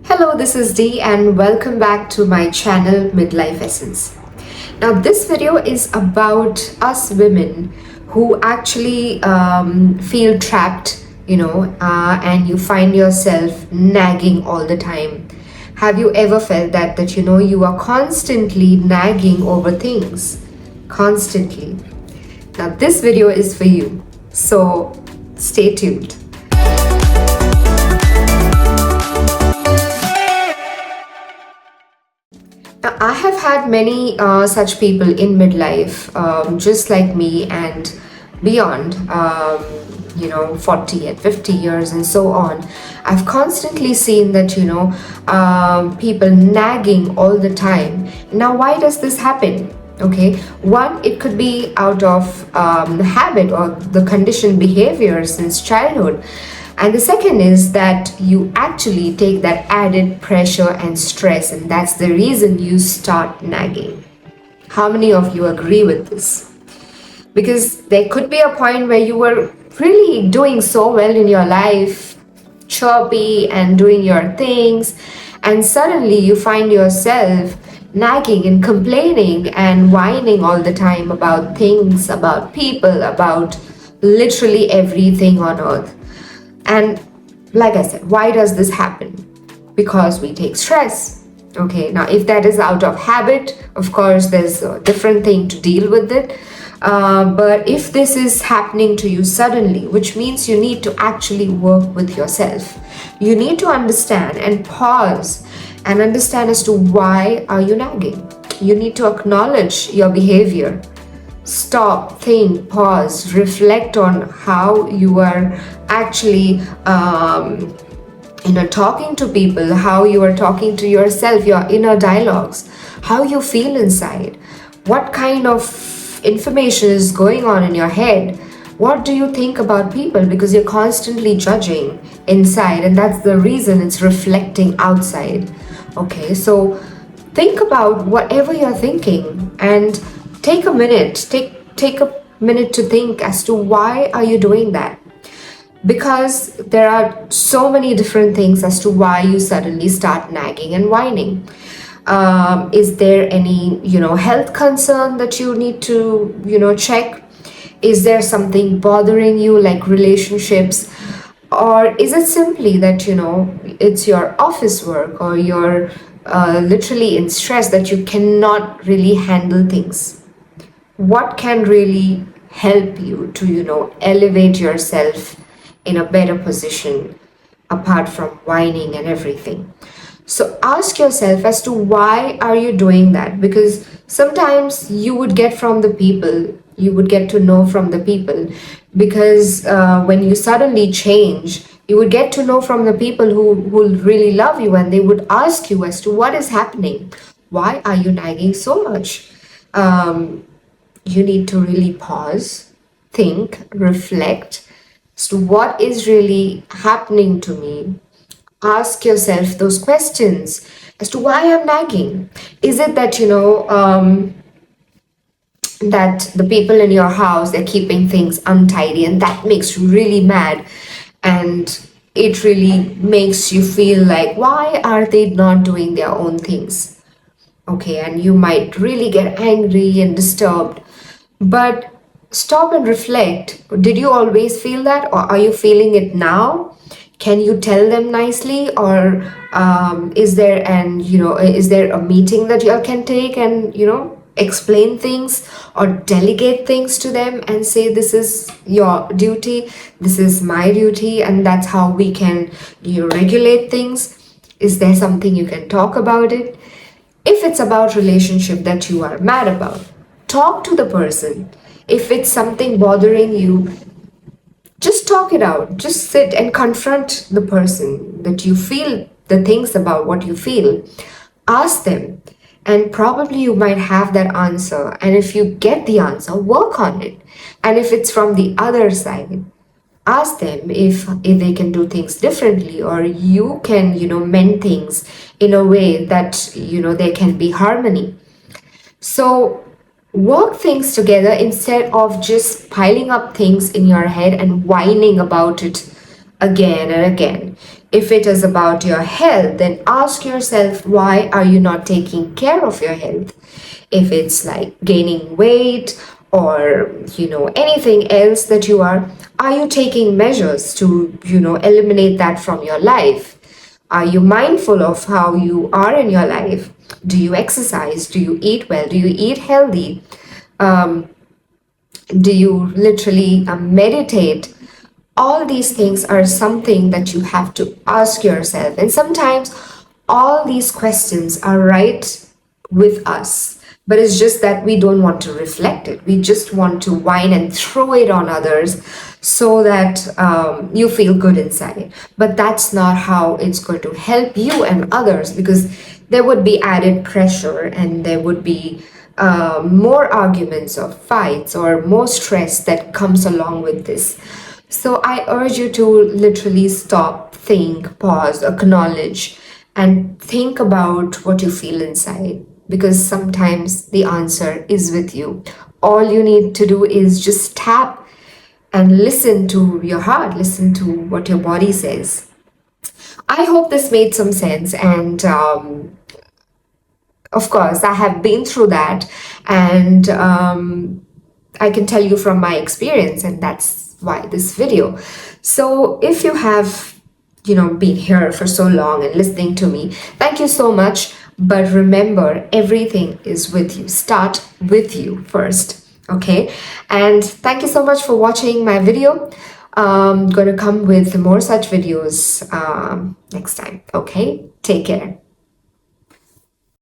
Hello, this is Dee and welcome back to my channel Midlife Essence. Now, this video is about us women who actually feel trapped, and you find yourself nagging all the time. Have you ever felt that you are constantly nagging over things? Constantly. Now, this video is for you. So, stay tuned. I have had many such people in midlife, just like me and beyond, 40 and 50 years and so on. I've constantly seen that people nagging all the time. Now, why does this happen? Okay, one, it could be out of habit or the conditioned behavior since childhood. And the second is that you actually take that added pressure and stress, and that's the reason you start nagging. How many of you agree with this? Because there could be a point where you were really doing so well in your life, chirpy and doing your things, and suddenly you find yourself nagging and complaining and whining all the time about things, about people, about literally everything on earth. And like I said, why does this happen? Because we take stress. Okay, now if that is out of habit, of course, there's a different thing to deal with it. But if this is happening to you suddenly, which means you need to actually work with yourself, you need to understand and pause and understand as to why are you nagging. You need to acknowledge your behavior. Stop, think, pause, reflect on how you are actually talking to people, how you are talking to yourself, your inner dialogues, how you feel inside, what kind of information is going on in your head, what do you think about people, because you're constantly judging inside, and that's the reason it's reflecting outside. Okay, so think about whatever you're thinking and take a minute, take a minute to think as to why are you doing that. Because there are so many different things as to why you suddenly start nagging and whining. Is there any health concern that you need to check? Is there something bothering you, like relationships? Or is it simply that it's your office work, or you're literally in stress that you cannot really handle things? What can really help you to elevate yourself in a better position apart from whining and everything? So ask yourself as to why are you doing that, because sometimes you would get to know from the people, because when you suddenly change, you would get to know from the people who really love you, and they would ask you as to what is happening, why are you nagging so much. You need to really pause, think, reflect as to what is really happening to me. Ask yourself those questions as to why I'm nagging. Is it that the people in your house, they're keeping things untidy and that makes you really mad, and it really makes you feel like, why are they not doing their own things? Okay, and you might really get angry and disturbed. But stop and reflect. Did you always feel that, or are you feeling it now? Can you tell them nicely, or is there a meeting that you all can take and explain things or delegate things to them and say, this is your duty, this is my duty, and that's how we can regulate things? Is there something you can talk about it? If it's about relationship that you are mad about, talk to the person. If it's something bothering you, just talk it out. Just sit and confront the person that you feel the things about what you feel. Ask them, and probably you might have that answer. And if you get the answer, work on it. And if it's from the other side, ask them if they can do things differently, or you can mend things in a way that there can be harmony. So work things together instead of just piling up things in your head and whining about it again and again. If it is about your health, then ask yourself, why are you not taking care of your health? If it's like gaining weight or, anything else that are you taking measures to, eliminate that from your life? Are you mindful of how you are in your life? Do you exercise? Do you eat well? Do you eat healthy? Um, do you literally meditate? All these things are something that you have to ask yourself. And sometimes all these questions are right with us, but it's just that we don't want to reflect it. We just want to whine and throw it on others so that you feel good inside. But that's not how it's going to help you and others, because there would be added pressure and there would be more arguments or fights or more stress that comes along with this. So I urge you to literally stop, think, pause, acknowledge, and think about what you feel inside, because sometimes the answer is with you. All you need to do is just tap and listen to your heart, listen to what your body says. I hope this made some sense, and of course, I have been through that, and I can tell you from my experience, and that's why this video. So, if you have, been here for so long and listening to me, thank you so much. But remember, everything is with you. Start with you first, okay? And thank you so much for watching my video. I'm gonna come with more such videos next time, okay? Take care.